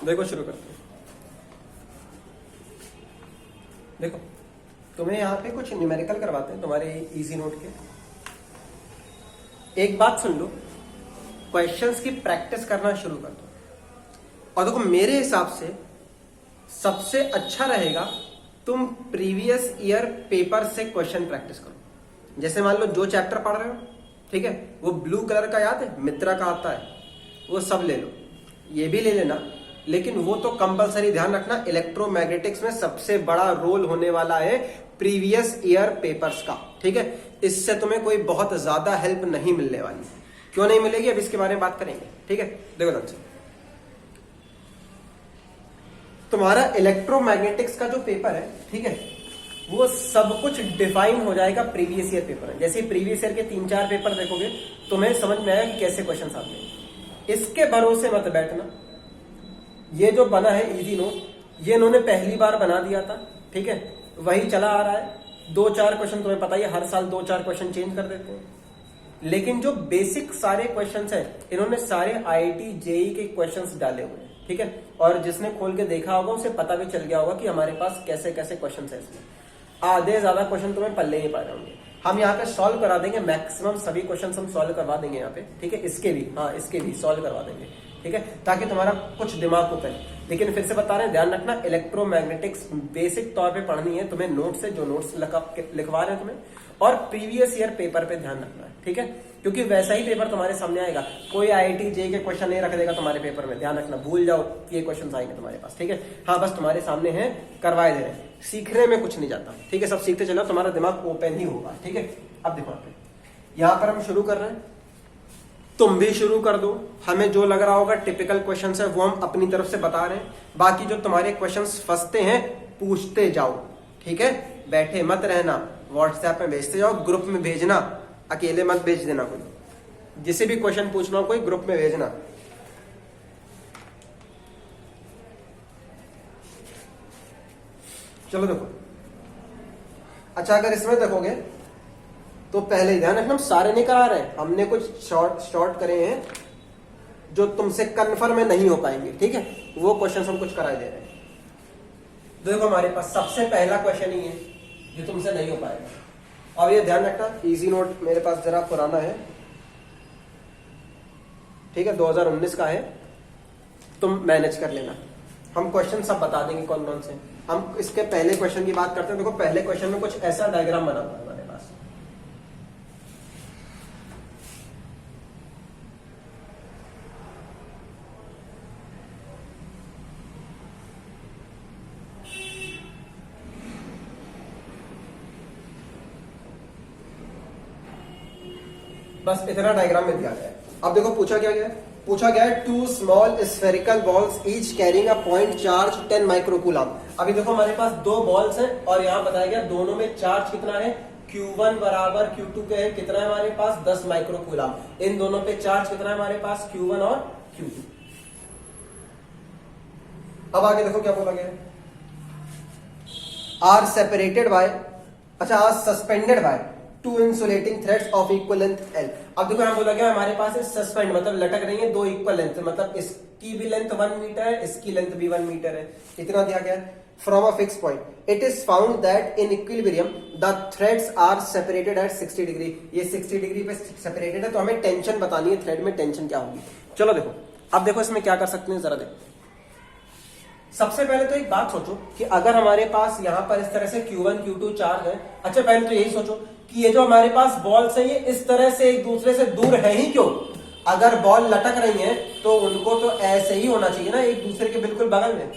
देखो शुरू करते हैं। देखो तुम्हें यहाँ पे कुछ न्यूमेरिकल करवाते हैं तुम्हारे इजी नोट के। एक बात सुन लो, क्वेश्चंस की प्रैक्टिस करना शुरू कर दो। और देखो मेरे हिसाब से सबसे अच्छा रहेगा तुम प्रीवियस ईयर पेपर से क्वेश्चन प्रैक्टिस करो। जैसे मान लो जो चैप्टर पढ़ रहे हो, ठीक है, वो ब्लू कलर का याद है, मित्रा का आता है, वो सब ले लो, ये भी ले लेना। लेकिन वो तो कंपलसरी ध्यान रखना, इलेक्ट्रोमैग्नेटिक्स में सबसे बड़ा रोल होने वाला है प्रीवियस ईयर पेपर्स का, ठीक है। इससे तुम्हें कोई बहुत ज्यादा हेल्प नहीं मिलने वाली। क्यों नहीं मिलेगी, अब इसके बारे में बात करेंगे, ठीक है। देखो ध्यान से, तुम्हारा इलेक्ट्रोमैग्नेटिक्स का जो पेपर है, ठीक है, वो सब कुछ डिफाइन हो जाएगा प्रीवियस ईयर पेपर है। जैसे प्रीवियस ईयर के 3-4 पेपर देखोगे तुम्हें समझ में आएगा कि कैसे क्वेश्चन आते हैं। इसके भरोसे मत बैठना। ये जो बना है इजी नोट, ये इन्होंने पहली बार बना दिया था, ठीक है, वही चला आ रहा है। 2-4 क्वेश्चन तुम्हें पता ही है, हर साल 2-4 क्वेश्चन चेंज कर देते हैं। लेकिन जो बेसिक सारे क्वेश्चंस हैं, इन्होंने सारे आईआईटी जेईई के क्वेश्चंस डाले हुए हैं, ठीक है। और जिसने खोल के देखा होगा उसे पता भी चल गया होगा कि हमारे पास कैसे कैसे क्वेश्चंस है। इसमें आधे ज्यादा क्वेश्चन तुम्हें पल्ले नहीं पा रहे होंगे। हम यहाँ पे सॉल्व करा देंगे, मैक्सिमम सभी क्वेश्चन हम सॉल्व करवा देंगे यहाँ पे, ठीक है। इसके भी, हाँ, इसके भी सॉल्व करवा देंगे, ठीक है, ताकि तुम्हारा कुछ दिमाग को करे। लेकिन फिर से बता रहे हैं, ध्यान रखना, इलेक्ट्रोमैग्नेटिक्स बेसिक तौर पे पढ़नी है तुम्हें, नोट से, जो नोट्स लिखवा रहे हैं तुम्हें, और प्रीवियस ईयर पेपर पे ध्यान रखना है, ठीक है। क्योंकि वैसा ही पेपर तुम्हारे सामने आएगा, कोई आईआईटी जेईई के क्वेश्चन नहीं रख देगा तुम्हारे पेपर में, ध्यान रखना, भूल जाओ ये क्वेश्चन आएंगे तुम्हारे पास, ठीक है। हाँ, बस तुम्हारे सामने है, करवाए दे रहे हैं, सीखने में कुछ नहीं जाता, ठीक है। सब सीखते चलो, तुम्हारा दिमाग ओपन ही होगा, ठीक है। अब देखो यहाँ पर हम शुरू कर रहे हैं, तुम भी शुरू कर दो। हमें जो लग रहा होगा टिपिकल क्वेश्चन है वो हम अपनी तरफ से बता रहे हैं। बाकी जो तुम्हारे क्वेश्चंस फंसते हैं पूछते जाओ, ठीक है, बैठे मत रहना, व्हाट्सएप में भेजते जाओ, ग्रुप में भेजना, अकेले मत भेज देना। कोई जिसे भी क्वेश्चन पूछना हो कोई ग्रुप में भेजना। चलो देखो, अच्छा अगर इसमें देखोगे तो पहले ही ध्यान रखना, हम सारे नहीं करा रहे हैं, हमने कुछ शॉर्ट करे हैं जो तुमसे कन्फर्म में नहीं हो पाएंगे, ठीक है, वो क्वेश्चन हम कुछ कराए दे रहे हैं। देखो हमारे पास सबसे पहला क्वेश्चन ही है जो तुमसे नहीं हो पाएगा। अब ये ध्यान रखना, इजी नोट मेरे पास जरा पुराना है, ठीक है, 2019 का है, तुम मैनेज कर लेना। हम क्वेश्चन सब बता देंगे कौन कौन से। हम इसके पहले क्वेश्चन की बात करते हैं। देखो पहले क्वेश्चन में कुछ ऐसा डायग्राम बना हुआ है हमारे पास, बस इतना डायग्राम में दिया गया है। अब देखो पूछा क्या गया है, पूछा गया है 2 small spherical balls each carrying a point charge 10 microcoulomb. अभी देखो हमारे पास 2 बॉल्स हैं और यहां बताया गया दोनों में चार्ज कितना है, Q1 बराबर Q2 के है, कितना है हमारे पास 10 माइक्रोकूलम। इन दोनों पे चार्ज कितना है हमारे पास, Q1 और Q2। अब आगे देखो क्या बोला गया, आर सेपरेटेड बाय, अच्छा are suspended by 2 insulating threads of equal length L। अब देखो यहां बोला गया हमारे पास सस्पेंड मतलब लटक रही है 2 इक्वल लेंथ, मतलब इसकी भी लेंथ 1 मीटर है, इसकी लेंथ भी 1 मीटर है, इतना दिया गया है। From a fix point it is found that in equilibrium the threads are separated at 60 degree. ये 60 डिग्री पे सेपरेटेड है, तो हमें टेंशन बतानी है, थ्रेड में टेंशन क्या होगी। चलो देखो, अब देखो इसमें क्या कर सकते हैं, जरा देखो। सबसे पहले तो एक बात सोचो कि अगर हमारे पास यहां पर इस तरह से Q1 Q2 चार्ज है, अच्छा पहले तो यही सोचो कि ये जो हमारे पास बॉल्स है ये इस तरह से एक दूसरे से दूर है ही क्यों। अगर बॉल लटक रही है तो उनको तो ऐसे ही होना चाहिए ना, एक दूसरे के बिल्कुल बगल में,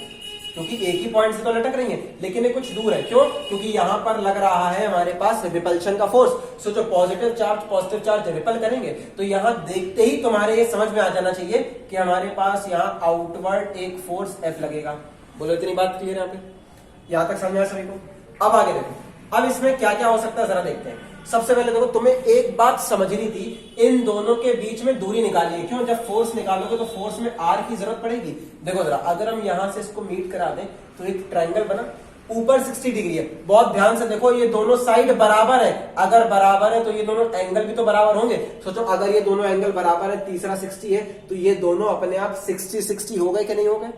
क्योंकि एक ही पॉइंट से तो लटक रही है, लेकिन ये कुछ दूर है। क्यों? क्योंकि यहां पर लग रहा है हमारे पास रिपल्शन का फोर्स। सोचो पॉजिटिव चार्ज रिपल करेंगे, तो यहां देखते ही तुम्हारे ये समझ में आ जाना चाहिए कि हमारे पास यहां आउटवर्ड एक फोर्स F लगेगा। बोलो इतनी बात क्लियर है यहाँ पे, यहां तक समझा सभी को। अब आगे देखो, अब इसमें क्या क्या हो सकता है जरा देखते हैं। सबसे पहले देखो, तुम्हें एक बात समझनी थी, इन दोनों के बीच में दूरी निकालिए। क्यों? जब फोर्स निकालोगे तो फोर्स में R की जरूरत पड़ेगी। देखो जरा, अगर हम यहां से इसको मीट करा दें तो एक ट्रायंगल बना, ऊपर 60 डिग्री है। बहुत ध्यान से देखो, ये दोनों साइड बराबर है। अगर बराबर है तो ये दोनों एंगल भी तो बराबर होंगे। सोचो अगर ये दोनों एंगल बराबर है, तीसरा 60 है, तो ये दोनों अपने आप 60-60 हो गए कि नहीं हो गए?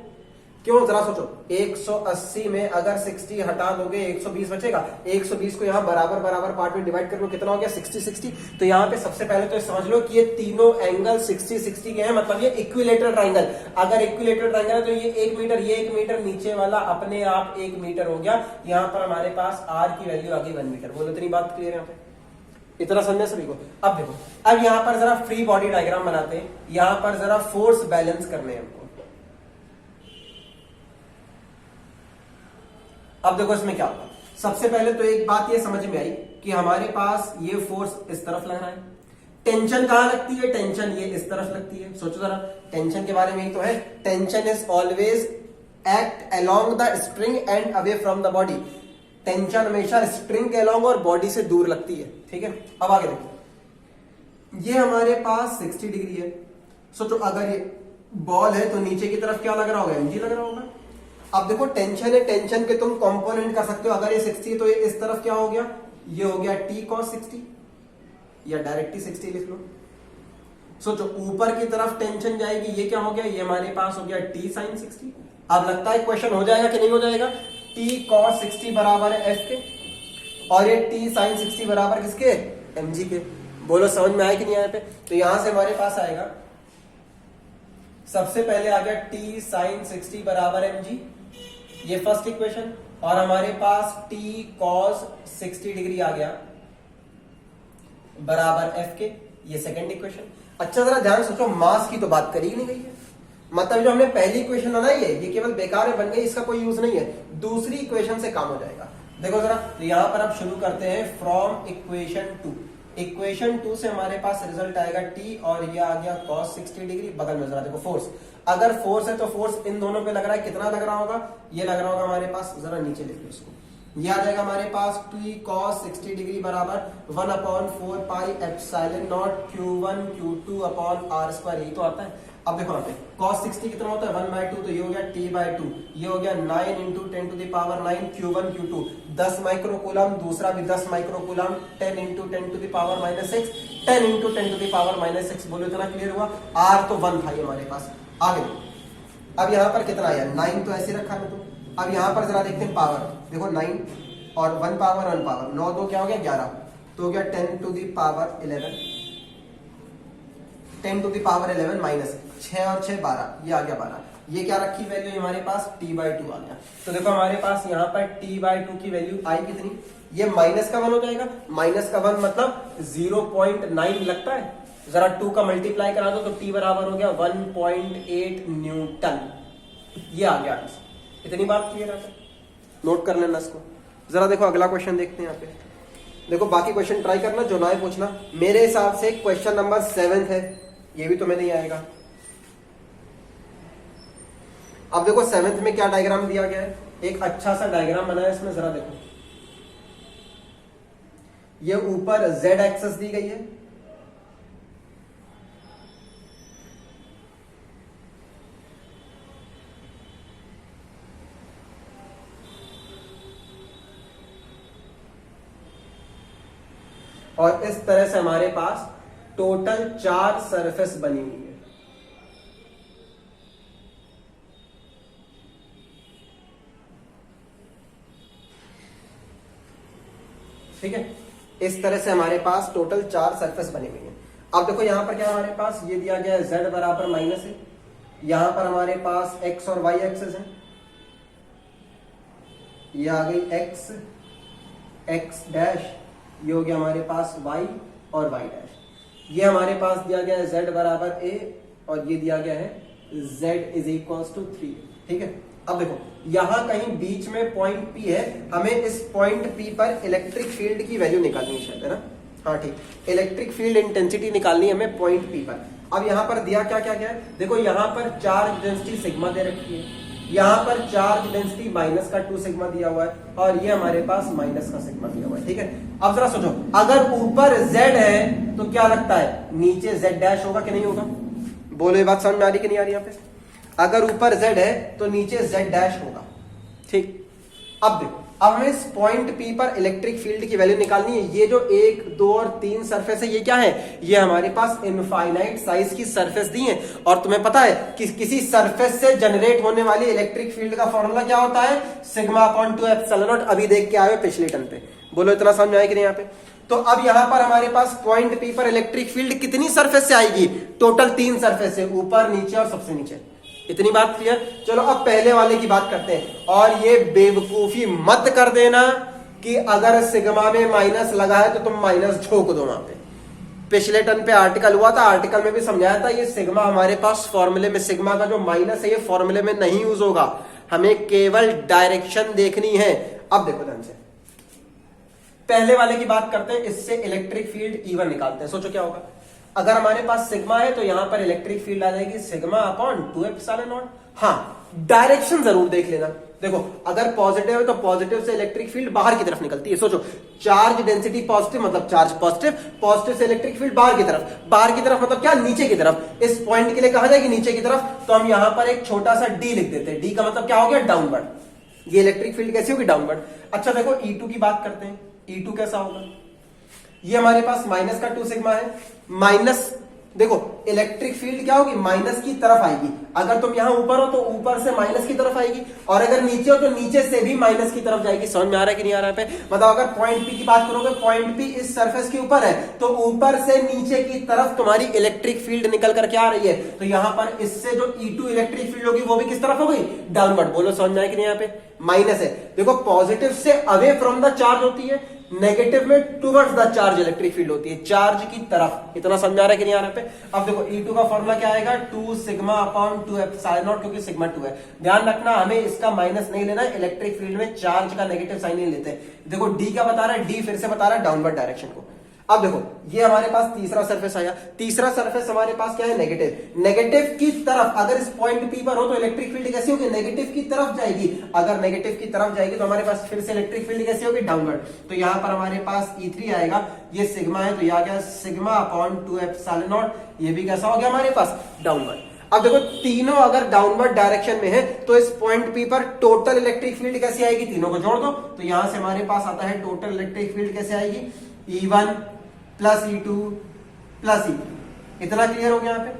क्यों, जरा सोचो, 180 में अगर 60 हटा दोगे 120 बचेगा, 120 को यहाँ बराबर बराबर पार्ट में डिवाइड कर लो, कितना हो गया 60 60। तो यहाँ पे सबसे पहले तो समझ लो कि ये तीनों एंगल 60 60 के हैं, मतलब ये इक्विलेटरल ट्राइंगल। अगर इक्विलेटरल ट्राइंगल है तो ये 1 मीटर, ये 1 मीटर, नीचे वाला अपने आप 1 मीटर हो गया। यहाँ पर हमारे पास आर की वैल्यू आ गई 1 मीटर। बोलो इतनी बात क्लियर है यहाँ पे, इतना समझे सभी को। अब देखो, अब यहाँ पर जरा फ्री बॉडी डायग्राम बनाते हैं, यहाँ पर जरा फोर्स बैलेंस करने हैं हमको। अब देखो इसमें क्या होगा, सबसे पहले तो एक बात ये समझ में आई कि हमारे पास ये फोर्स इस तरफ लग रहा है, टेंशन कहां लगती है, टेंशन ये इस तरफ लगती है। सोचो जरा, टेंशन के बारे में ही तो है, tension is always act along the string and away from the body. Tension हमेशा स्ट्रिंग के अलोंग और बॉडी से दूर लगती है, ठीक है। अब आगे देखो, ये हमारे पास 60 डिग्री है। सोचो अगर ये बॉल है तो नीचे की तरफ क्या लग रहा होगा, mg लग रहा होगा। अब देखो टेंशन है, टेंशन के तुम कंपोनेंट कर सकते हो, अगर ये 60 तो ये इस तरफ क्या हो गया, ये हो गया t cos 60, या डायरेक्टली 60 लिख लो। सोचो ऊपर की तरफ टेंशन जाएगी, ये क्या हो गया, ये हमारे पास हो गया t sin 60। अब लगता है क्वेश्चन हो जाएगा कि नहीं हो जाएगा, t cos 60 बराबर है f के, और ये t sin 60 बराबर किसके, mg के। बोलो समझ में आया कि नहीं आया पे। तो यहां से हमारे पास आएगा, सबसे पहले आ गया t sin 60 बराबर mg, ये फर्स्ट इक्वेशन, और हमारे पास t cos 60 डिग्री आ गया बराबर f के, ये सेकंड इक्वेशन। अच्छा जरा ध्यान सोचो, मास की तो बात करी ही नहीं गई है, मतलब जो हमने पहली इक्वेशन बनाई है ये केवल बेकार में बन गई, इसका कोई यूज नहीं है। दूसरी इक्वेशन से काम हो जाएगा। देखो जरा, तो यहां पर अब शुरू करते हैं फ्रॉम इक्वेशन 2। इक्वेशन 2 से हमारे पास रिजल्ट आएगा t, और ये आ गया cos 60 डिग्री। बगल में जरा देखो फोर्स, अगर फोर्स है तो फोर्स इन दोनों पे लग रहा है, कितना लग रहा होगा, ये लग रहा होगा हमारे पास, जरा नीचे लिख लो इसको, ये आ जाएगा हमारे पास t cos 60 डिग्री बराबर 1/4 pi epsilon not q1 q2 upon r square, यही तो आता है। अब देखो यहाँ पे cos 60 कितना होता है 1/2, तो ये हो गया t/2, ये हो गया 9 into 10 to the power 9 q1 q2, 10 microcoulomb, दूसरा भी 10 microcoulomb, 10 into 10 to the power -6, 10 into 10 to the power -6। बोलो इतना क्लियर हुआ। r तो 1 था ये हमारे पास। आगे अब यहाँ पर कितना आया, 9 तो ऐसे रखा है तो। अब यहाँ पर जरा देखते हैं पावर, देखो 9 और 1 पावर 1 पावर, 9 2 क्या हो गया 11, तो हो गया 10 to the power 11, 10 to the power 11 minus 6 और 6 12, ये आ गया 12। ये क्या रखी वैल्यू हमारे पास t/2 आ गया। तो देखो हमारे पास यहाँ पर t/2 की वैल्यू आई कितनी, ये माइनस का 1 हो जाएगा, माइनस का 1 मतलब 0.9 लगता है, जरा 2 का मल्टीप्लाई करा दो तो t बराबर हो गया 1.8 न्यूटन। ये आ गया आंसर। इतनी बात क्लियर है, नोट कर लेना इसको। जरा देखो अगला क्वेश्चन देखते हैं यहाँ पे। देखो बाकी क्वेश्चन ट्राई करना, जो ना है पूछना। मेरे हिसाब से क्वेश्चन नंबर 7 है, ये भी तुम्हें नहीं आएगा। अब देखो 7th में क्या डायग्राम दिया गया है, एक अच्छा सा डायग्राम बना है इसमें, जरा देखो। ये ऊपर z एक्सेस दी गई है, और इस तरह से हमारे पास टोटल 4 सरफेस बनी हुई है। ठीक है, इस तरह से हमारे पास टोटल 4 सरफेस बनी हुई है। अब देखो यहां पर क्या हमारे पास ये दिया गया है, z बराबर माइनस है, यहां पर हमारे पास x और y एक्सेस है, ये आ गई x, x डैश, ये हो गया हमारे पास y और y डैश। ये हमारे पास दिया गया है z बराबर a, और ये दिया गया है z इज इक्वल्स टू 3। ठीक है, अब देखो यहां कहीं बीच में पॉइंट P है, हमें इस पॉइंट P पर इलेक्ट्रिक फील्ड की वैल्यू निकालनी है शायद, है ना। हाँ ठीक, इलेक्ट्रिक फील्ड इंटेंसिटी निकालनी है हमें पॉइंट P पर। अब यहां पर दिया क्या क्या क्या है, देखो यहां पर चार्ज डेंसिटी सिग्मा दे रखी है, यहां पर चार्ज डेंसिटी -2 सिग्मा दिया हुआ है, और ये हमारे पास -का सिग्मा दिया हुआ है। ठीक है, अब जरा सोचो, अगर ऊपर z है तो क्या लगता है नीचे z डैश होगा कि नहीं होगा। बोलो ये बात समझ में आ रही कि नहीं आ रही यहाँ पे। अगर ऊपर z है तो नीचे z डैश होगा। ठीक, अब देखो अब हमें इस पॉइंट पी पर इलेक्ट्रिक फील्ड की वैल्यू निकालनी है। ये जो 1, 2 और 3 सरफेस है ये क्या है, ये हमारे पास इनफाइनाइट साइज की सरफेस दी है। और तुम्हें पता है कि किसी सरफेस से जनरेट होने वाली इलेक्ट्रिक फील्ड का फॉर्मूला क्या होता है, सिग्मा अपॉन 2 एप्सिलॉन नॉट। अभी देख के आए हो पिछले टर्म पे, बोलो इतना समझ आए कि नहीं यहाँ पे। तो अब यहां पर हमारे पास पॉइंट पी पर इलेक्ट्रिक फील्ड कितनी सरफेस से आएगी, टोटल 3 सरफेस से, ऊपर, नीचे और सबसे नीचे। इतनी बात क्लियर। चलो अब पहले वाले की बात करते हैं। और ये बेवकूफी मत कर देना कि अगर सिग्मा में माइनस लगा है तो तुम माइनस झोंक दो वहां पे। पिछले टर्म पे आर्टिकल हुआ था, आर्टिकल में भी समझाया था ये सिग्मा हमारे पास फॉर्मूले में, सिग्मा का जो माइनस है ये फॉर्मूले में नहीं यूज होगा, हमें केवल डायरेक्शन देखनी है। अब देखो ध्यान से, पहले वाले की बात करते हैं, इससे इलेक्ट्रिक फील्ड E1 निकालते हैं। सोचो क्या होगा, अगर हमारे पास सिग्मा है तो यहां पर इलेक्ट्रिक फील्ड आ जाएगी सिग्मा अपॉन 2 एप्सिलॉन नॉट। हाँ, डायरेक्शन जरूर देख लेना। देखो अगर पॉजिटिव है तो पॉजिटिव से इलेक्ट्रिक फील्ड बाहर की तरफ निकलती है। सोचो चार्ज डेंसिटी पॉजिटिव मतलब चार्ज पॉजिटिव, पॉजिटिव से इलेक्ट्रिक फील्ड बाहर की तरफ, बाहर की तरफ मतलब क्या, नीचे की तरफ। इस पॉइंट के लिए कहा जाएगी नीचे की तरफ, तो हम यहां पर एक छोटा सा डी लिख देते हैं। डी का मतलब क्या हो गया, डाउनवर्ड। ये इलेक्ट्रिक फील्ड कैसी होगी, डाउनवर्ड। अच्छा देखो E2 की बात करते हैं, E2 कैसा होगा, ये हमारे पास माइनस का 2 सिग्मा है। माइनस, देखो इलेक्ट्रिक फील्ड क्या होगी, माइनस की तरफ आएगी। अगर तुम यहां ऊपर हो तो ऊपर से माइनस की तरफ आएगी, और अगर नीचे हो तो नीचे से भी माइनस की तरफ जाएगी। समझ में आ रहा है कि नहीं आ रहा है पे? मतलब अगर पॉइंट पी की बात करोगे, पॉइंट पी इस सरफेस के ऊपर है तो ऊपर से नीचे की तरफ तुम्हारी इलेक्ट्रिक फील्ड निकल करके आ रही है। तो यहां पर इससे जो E2 इलेक्ट्रिक फील्ड होगी वो भी किस तरफ हो गई, डाउनवर्ड। बोलो समझ में आया कि नहीं, यहाँ पे माइनस है। देखो पॉजिटिव से अवे फ्रॉम द चार्ज होती है, नेगेटिव में towards the charge electric field होती है, चार्ज की तरफ। इतना समझ आ रहा है कि नहीं आ रहा है? अब देखो E2 का फॉर्मूला क्या आएगा, 2 सिग्मा अपॉन 2 एप्सिलॉन नॉट, क्योंकि सिग्मा 2 है। ध्यान रखना हमें इसका माइनस नहीं लेना, इलेक्ट्रिक फील्ड में चार्ज का नेगेटिव साइन नहीं लेते। देखो D क्या बता रहा है, D फिर से बता रहा है डाउनवर्ड डायरेक्शन को। अब देखो ये हमारे पास तीसरा सरफेस आया, तीसरा सरफेस हमारे पास क्या है, नेगेटिव। नेगेटिव की तरफ अगर इस पॉइंट P पर हो तो इलेक्ट्रिक फील्ड कैसी होगी, नेगेटिव की तरफ जाएगी। अगर नेगेटिव की तरफ जाएगी तो हमारे पास फिर से इलेक्ट्रिक फील्ड कैसी होगी, डाउनवर्ड। तो यहां पर हमारे पास E3 आएगा, ये सिग्मा है तो यह गया सिग्मा अपॉन 2 एप्सिलॉन नॉट, ये भी कैसा हो गया हमारे पास, डाउनवर्ड। अब देखो तीनों अगर डाउनवर्ड डायरेक्शन में है तो इस पॉइंट P पर टोटल इलेक्ट्रिक फील्ड कैसी आएगी, तीनों को जोड़ दो तो यहां से हमारे पास आता है टोटल इलेक्ट्रिक फील्ड कैसे आएगी, E1 plus E2 plus E3। इतना क्लियर हो गया यहाँ पे?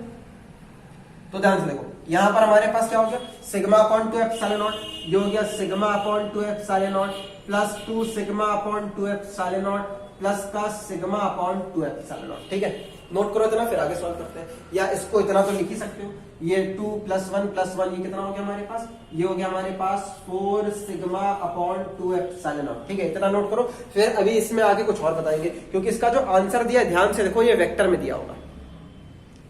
तो ध्यान से देखो यहां पर हमारे पास क्या हो गया, सिग्मा अपॉन 2 एप्सिलॉन नॉट, ये हो गया sigma upon 2 epsilon not plus 2 sigma upon 2 epsilon not plus sigma upon 2 epsilon not. ठीक है, नोट करो इतना, फिर आगे सॉल्व करते हैं। या इसको इतना तो लिख ही सकते हो, ये 2 प्लस 1 ये कितना हो गया हमारे पास, ये हो गया हमारे पास 4 सिग्मा अपॉन 2 एप्सिलॉन नॉट। ठीक है, इतना नोट करो, फिर अभी इसमें आगे कुछ और बताएंगे, क्योंकि इसका जो आंसर दिया ध्यान से देखो, ये वेक्टर में दिया होगा।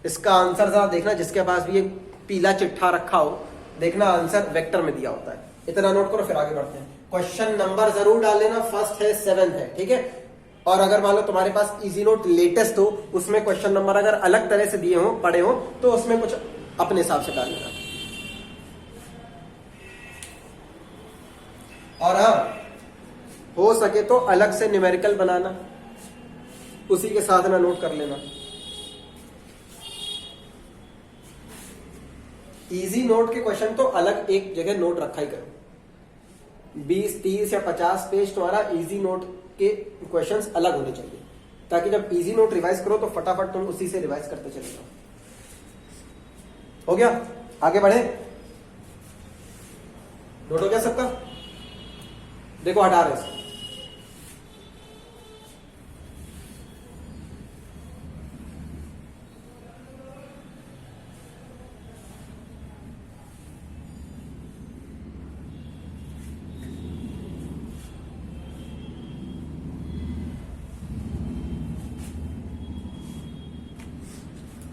इसका आंसर जरा देखना, जिसके पास भी ये पीला चिट्ठा रखा हो, देखना आंसर वेक्टर में दिया होता है। इतना नोट करो, फिर आगे बढ़ते हैं। क्वेश्चन नंबर जरूर डाल लेना, फर्स्ट है, 7th है। ठीक है, और अगर मान लो तुम्हारे पास इजी नोट लेटेस्ट हो, उसमें क्वेश्चन नंबर अगर अलग तरह से दिए हो, पढ़े हो, तो उसमें कुछ अपने हिसाब से डाल लेना। और हाँ, हो सके तो अलग से न्यूमेरिकल बनाना, उसी के साथ ना नोट कर लेना। इजी नोट के क्वेश्चन तो अलग एक जगह नोट रखा ही करो। 20, 30 या 50 पेज तुम्हारा इजी नोट के क्वेश्चंस अलग होने चाहिए, ताकि जब इजी नोट रिवाइज करो तो फटाफट तुम उसी से रिवाइज करते चले जाओ। हो गया, आगे बढ़े, नोट हो गया सबका? देखो हटा रहे इसको।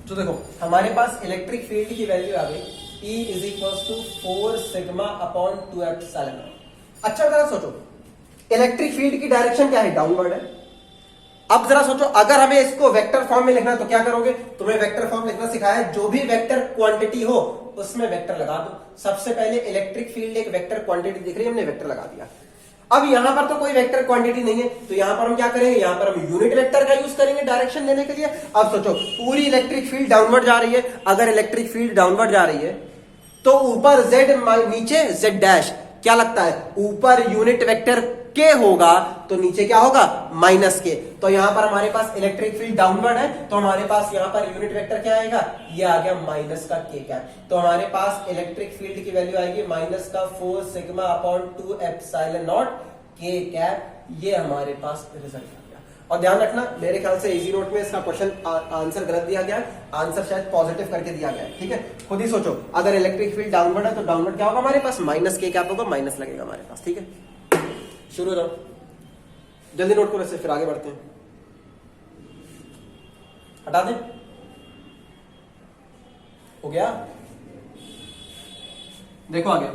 तो देखो हमारे पास इलेक्ट्रिक फील्ड की वैल्यू आ गई, E is equal to 4 sigma upon 2 epsilon nought. अच्छा जरा सोचो, इलेक्ट्रिक फील्ड की डायरेक्शन क्या है, डाउनवर्ड है। अब जरा सोचो, अगर हमें इसको वेक्टर फॉर्म में लिखना है तो क्या करोगे, तुम्हें वेक्टर फॉर्म लिखना सिखाया है, जो भी वेक्टर क्वांटिटी हो उसमें वेक्टर लगा दो। सबसे पहले इलेक्ट्रिक फील्ड एक वेक्टर क्वांटिटी दिख रही है, हमने वेक्टर लगा दिया। अब यहां पर तो कोई वेक्टर क्वांटिटी नहीं है, तो यहां पर हम क्या करेंगे, यहां पर हम यूनिट वेक्टर का यूज करेंगे डायरेक्शन देने के लिए। अब सोचो पूरी इलेक्ट्रिक फील्ड डाउनवर्ड जा रही है, अगर इलेक्ट्रिक फील्ड डाउनवर्ड जा रही है तो ऊपर z, नीचे z डैश, क्या लगता है, ऊपर यूनिट वेक्टर के होगा तो नीचे क्या होगा, माइनस के। तो यहां पर हमारे पास इलेक्ट्रिक फील्ड डाउनवर्ड है, तो हमारे पास यहां पर यूनिट वेक्टर क्या आएगा, ये आ गया माइनस का के कैप। तो हमारे पास इलेक्ट्रिक फील्ड की वैल्यू आएगी माइनस का 4 सिग्मा अपॉन 2 एप्सिलॉन नॉट के कैप। ये हमारे पास रिजल्ट आ गया। और ध्यान रखना, मेरे ख्याल से इजी नोट में इसका क्वेश्चन आंसर गलत दिया गया है, आंसर शायद पॉजिटिव करके दिया गया है। ठीक है, खुद ही सोचो, अगर इलेक्ट्रिक फील्ड डाउनवर्ड है तो डाउनवर्ड क्या होगा हमारे पास, माइनस के कैप होगा, माइनस लगेगा हमारे पास। ठीक है, शुरू करो, जल्दी नोट करो, इससे फिर आगे बढ़ते हैं। हटा दें, हो गया, देखो आगे।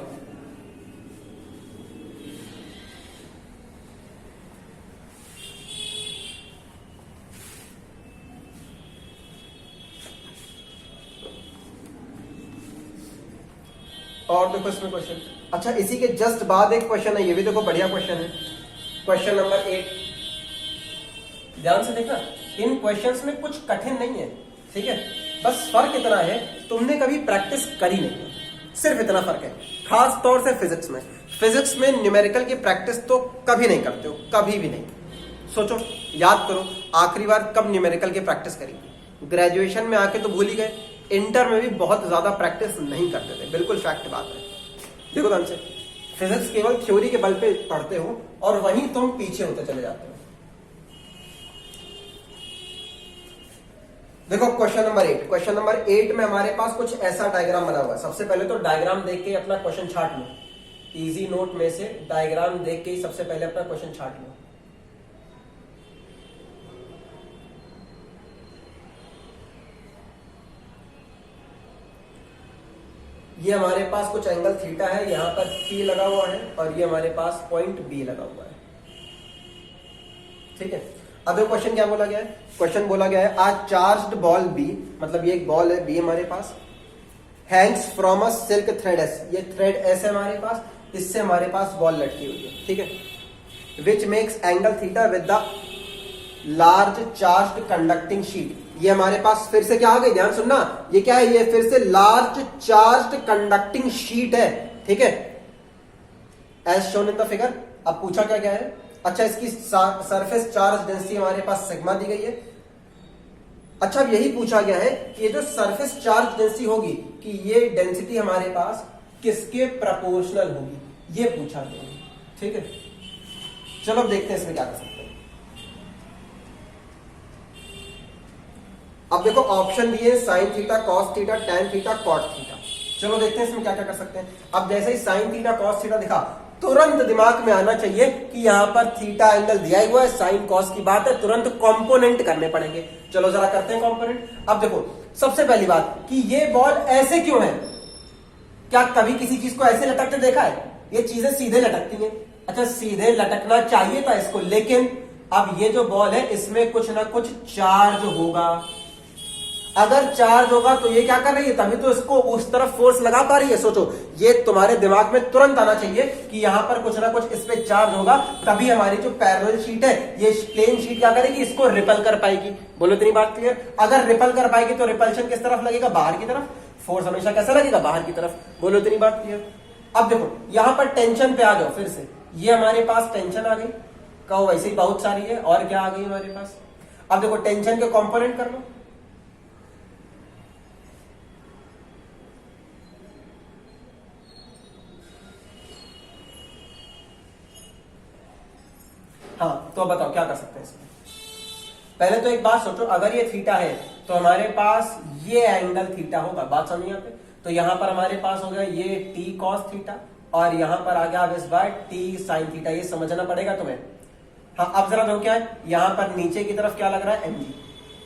और देखो इसमें क्वेश्चन, अच्छा इसी के जस्ट बाद एक क्वेश्चन है, ये भी देखो बढ़िया क्वेश्चन है, क्वेश्चन नंबर 8। ध्यान से देखना, इन क्वेश्चंस में कुछ कठिन नहीं है, ठीक है, बस फर्क इतना है तुमने कभी प्रैक्टिस करी नहीं है, सिर्फ इतना फर्क है। खास तौर से फिजिक्स में न्यूमेरिकल की प्रैक्टिस तो कभी नहीं करते हो, कभी भी नहीं। सोचो, याद करो, आखिरी बार कब न्यूमेरिकल की प्रैक्टिस करी, ग्रेजुएशन में आके तो भूल ही गए, इंटर में भी बहुत ज्यादा प्रैक्टिस नहीं करते थे, बिल्कुल फैक्ट बात है। देखो ध्यान से, फिजिक्स केवल थ्योरी के बल पे पढ़ते हो और वहीं तुम पीछे होते चले जाते हो। देखो क्वेश्चन नंबर 8 में हमारे पास कुछ ऐसा डायग्राम बना हुआ है। सबसे पहले तो डायग्राम देख के अपना क्वेश्चन छाट लो, इजी नोट में से डायग्राम देख के ही सबसे पहले अपना क्वेश्चन छाट लो। ये हमारे पास कुछ एंगल थीटा है, यहां पर P लगा हुआ है और ये हमारे पास पॉइंट B लगा हुआ है। ठीक है, अब क्वेश्चन क्या बोला गया है, क्वेश्चन बोला गया है आ चार्ज्ड बॉल B, मतलब ये एक बॉल है B हमारे पास, hangs from a silk thread S, ये थ्रेड S है हमारे पास, इससे हमारे पास बॉल लटकी हुई है। ठीक है, which makes angle theta with the large charged conducting sheet. ये हमारे पास फिर से क्या आ गई, ध्यान सुनना, ये क्या है, ये फिर से लार्ज चार्ज्ड कंडक्टिंग शीट है। ठीक है, as shown in the figure. अब पूछा क्या क्या है, अच्छा इसकी सरफेस चार्ज डेंसिटी हमारे पास सिग्मा दी गई है। अच्छा अब यही पूछा गया है कि ये जो सरफेस चार्ज डेंसिटी होगी, कि ये डेंसिटी हमारे पास किसके प्रोपोर्शनल होगी, ये पूछा गया है। ठीक है, चलो अब देखते हैं इसमें क्या कर सकते हैं। अब देखो ऑप्शन दिए sine theta, cos theta, tan theta, cot theta. चलो देखते हैं इसमें क्या क्या कर सकते हैं। अब जैसे ही साइन थीटा कॉस थीटा दिखा, तुरंत दिमाग में आना चाहिए कि यहां पर थीटा एंगल दिया हुआ है, साइन कॉस की बात है, तुरंत कंपोनेंट करने पड़ेंगे। चलो जरा करते हैं कंपोनेंट। अब देखो सबसे पहली बात कि ये बॉल ऐसे क्यों है, क्या कभी किसी चीज को ऐसे लटकते देखा है, ये चीजें सीधे लटकती हैं। अच्छा सीधे लटकना चाहिए था इसको, लेकिन अब ये जो बॉल है इसमें कुछ ना कुछ चार्ज होगा, अगर चार्ज होगा तो ये क्या कर रही है, तभी तो इसको उस तरफ फोर्स लगा पा रही है। सोचो, ये तुम्हारे दिमाग में तुरंत आना चाहिए कि यहां पर कुछ ना कुछ इस पे चार्ज होगा, तभी हमारी जो पैरेलल शीट है, ये प्लेन शीट क्या करेगी, इसको रिपल कर पाएगी। बोलो इतनी बात क्लियर। अगर रिपल कर पाएगी तो रिपल्शन किस तरफ लगेगा, बाहर की तरफ, फोर्स हमेशा कैसा लगेगा, बाहर की तरफ। बोलो इतनी बात क्लियर। अब देखो यहां पर टेंशन पे आ जाओ फिर से, ये हमारे पास टेंशन आ गई, कहो वैसे ही बहुत सारी है, और क्या आ गई हमारे पास। अब देखो टेंशन के कॉम्पोनेंट कर लो, हाँ तो बताओ क्या कर सकते हैं इसमें। पहले तो एक बात सोचो, अगर ये थीटा है तो हमारे पास ये एंगल थीटा होगा, बात समझ यहाँ पे। तो यहां पर हमारे पास हो गया ये टी कॉस थीटा, और यहां पर आ गया इस बार टी साइन थीटा, ये समझना पड़ेगा तुम्हें। हाँ अब जरा देखो क्या है, यहां पर नीचे की तरफ क्या लग रहा है, एम जी।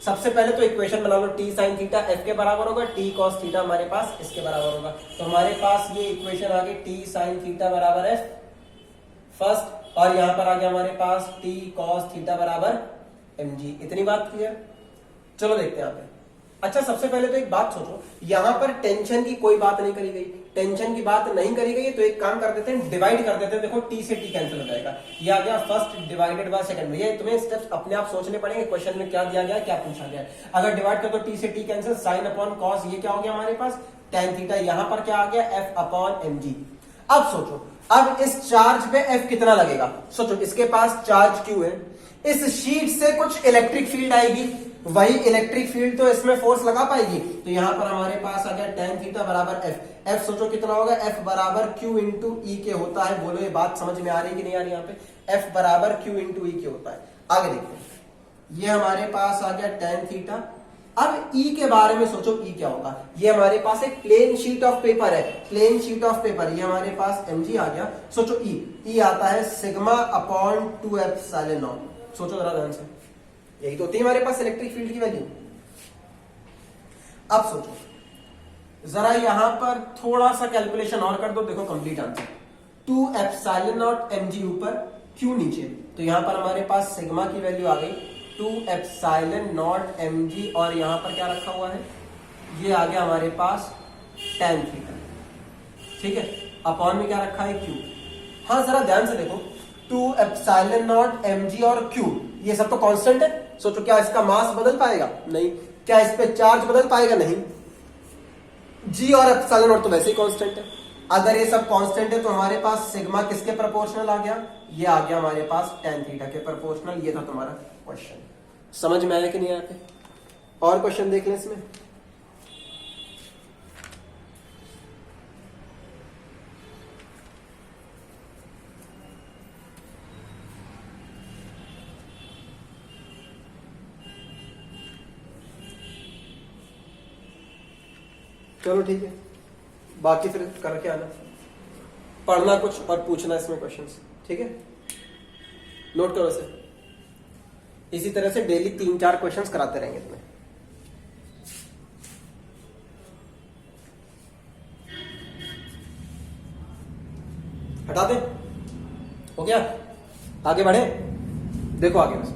सबसे पहले तो इक्वेशन बना लो, टी साइन थीटा एफ के बराबर होगा, टी कॉस थीटा हमारे पास इसके बराबर होगा। तो हमारे पास ये इक्वेशन आ गई, टी साइन थीटा बराबर एफ फर्स्ट, और यहां पर आ गया हमारे पास टी कॉस थीटा बराबर mg। इतनी बात क्लियर। चलो देखते हैं यहाँ पे। अच्छा सबसे पहले तो एक बात सोचो, यहां पर टेंशन की कोई बात नहीं करी गई, टेंशन की बात नहीं करी गई, तो एक काम कर देते हैं, डिवाइड कर देते हैं। देखो टी से टी कैंसिल हो जाएगा, ये आ गया फर्स्ट डिवाइडेड बाय सेकंड। ये तुम्हें स्टेप्स अपने आप सोचने पड़ेंगे, क्वेश्चन में क्या दिया गया, क्या पूछा गया। अगर डिवाइड कर दो टी से T cancel, sine upon cos, ये क्या हो गया हमारे पास, टैन थीटा, यहां पर क्या आ गया, एफ अपॉन mg। अब सोचो अब इस चार्ज पे F कितना लगेगा? सोचो, इसके पास चार्ज Q है, इस शीट से कुछ इलेक्ट्रिक फील्ड आएगी, वही इलेक्ट्रिक फील्ड तो इसमें फोर्स लगा पाएगी। तो यहां पर हमारे पास आ गया tan थीटा बराबर F। F सोचो कितना होगा? F बराबर Q इंटू ई के होता है। बोलो ये बात समझ में आ रही कि नहीं आ रही? यहाँ पे F बराबर Q इंटू ई के होता है। आगे देखते हैं, ये हमारे पास आ गया tan थीटा। अब E के बारे में सोचो, E क्या होगा? ये हमारे पास एक प्लेन शीट ऑफ पेपर है, प्लेन शीट ऑफ पेपर, ये हमारे पास mg आ गया। सोचो E आता है सिग्मा अपॉन 2 एप्सिलॉन नॉट। सोचो जरा ध्यान से, यही तो होती है हमारे पास इलेक्ट्रिक फील्ड की वैल्यू। अब सोचो जरा यहां पर थोड़ा सा कैलकुलेशन और कर दो, देखो complete answer. 2 epsilon not mg ऊपर, Q नीचे, तो यहां पर हमारे पास सिग्मा की वैल्यू आ गई 2 एप्सिलॉन नॉट mg, और यहां पर क्या रखा हुआ है? ये आ गया हमारे पास tan थीटा, ठीक है। अपॉन में क्या रखा है? Q। हाँ जरा ध्यान से देखो, 2 एप्सिलॉन नॉट mg और Q, ये सब तो कांस्टेंट है। सोचो क्या इसका मास बदल पाएगा? नहीं। क्या इस पे चार्ज बदल पाएगा? नहीं। g और एप्सिलॉन नॉट तो वैसे ही कांस्टेंट है। अगर ये सब कांस्टेंट है तो हमारे पास सिग्मा किसके प्रोपोर्शनल आ गया? ये आ गया हमारे पास tan थीटा के प्रोपोर्शनल। ये था तुम्हारा क्वेश्चन। समझ में आया कि नहीं आया? और क्वेश्चन देख लें इसमें। चलो ठीक है, बाकी फिर करके आना, पढ़ना कुछ और पूछना इसमें क्वेश्चंस, ठीक है। नोट करो इसे, इसी तरह से डेली 3-4 क्वेश्चंस कराते रहेंगे तुम्हें। हटा दे, हो गया? आगे बढ़े, देखो आगे बस।